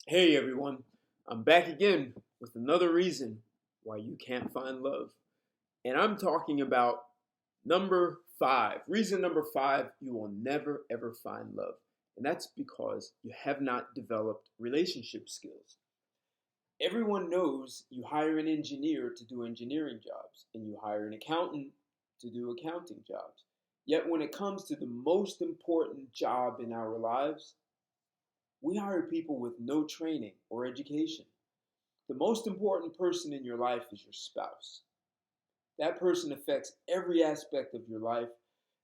Hey everyone, I'm back again with another reason why you can't find love. And I'm talking about number five. Reason number five, you will never ever find love. And that's because you have not developed relationship skills. Everyone knows you hire an engineer to do engineering jobs, and you hire an accountant to do accounting jobs. Yet when it comes to the most important job in our lives, we hire people with no training or education. The most important person in your life is your spouse. That person affects every aspect of your life.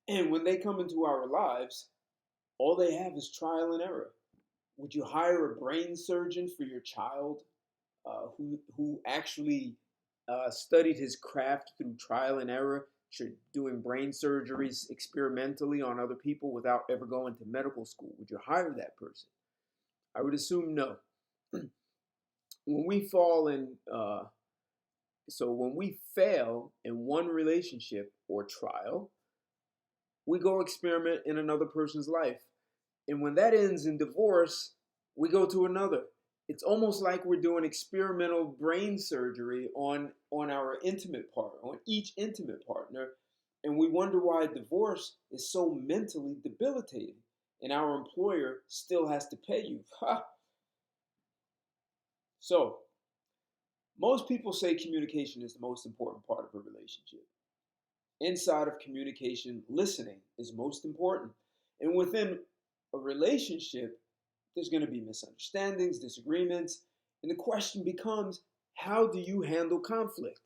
And when they come into our lives, all they have is trial and error. Would you hire a brain surgeon for your child who actually studied his craft through trial and error, doing brain surgeries experimentally on other people without ever going to medical school? Would you hire that person? I would assume no. When we fall in So when we fail in one relationship or trial, we go experiment in another person's life. And when that ends in divorce, we go to another. It's almost like we're doing experimental brain surgery on our intimate partner, on each intimate partner, and we wonder why divorce is so mentally debilitating and our employer still has to pay you. Ha! So, most people say communication is the most important part of a relationship. Inside of communication, listening is most important. And within a relationship, there's going to be misunderstandings, disagreements, and the question becomes, how do you handle conflict?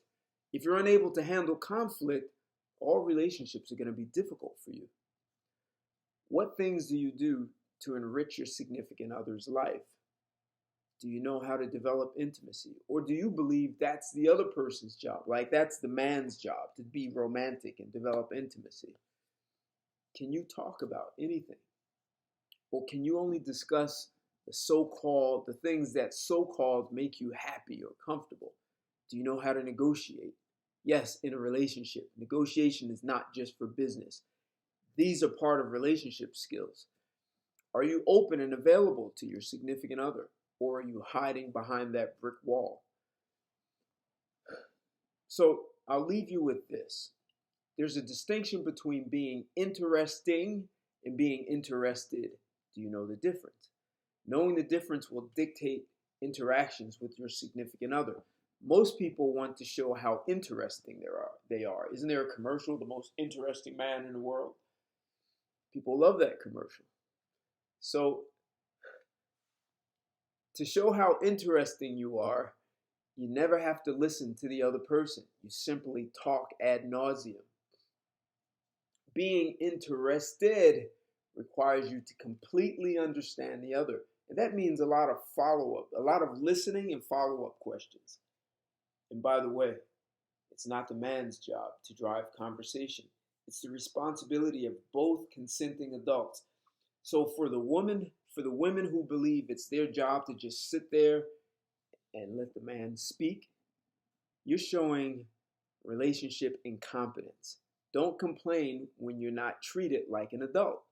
If you're unable to handle conflict, all relationships are going to be difficult for you. What things do you do to enrich your significant other's life? Do you know how to develop intimacy? Or do you believe that's the other person's job? Like that's the man's job to be romantic and develop intimacy? Can you talk about anything? Or can you only discuss the things that so-called make you happy or comfortable? Do you know how to negotiate? Yes, in a relationship, negotiation is not just for business. These are part of relationship skills. Are you open and available to your significant other? Or are you hiding behind that brick wall? So I'll leave you with this. There's a distinction between being interesting and being interested. Do you know the difference? Knowing the difference will dictate interactions with your significant other. Most people want to show how interesting they are. Isn't there a commercial, the most interesting man in the world? People love that commercial. So to show how interesting you are, you never have to listen to the other person. You simply talk ad nauseum. Being interested requires you to completely understand the other. And that means a lot of follow-up, a lot of listening and follow-up questions. And by the way, it's not the man's job to drive conversation. It's the responsibility of both consenting adults. So for the women who believe it's their job to just sit there and let the man speak, you're showing relationship incompetence. Don't complain when you're not treated like an adult.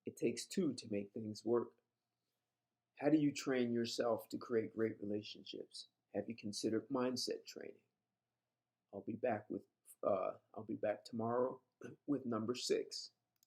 It takes two to make things work. How do you train yourself to create great relationships? Have you considered mindset training? I'll be back tomorrow with number 6.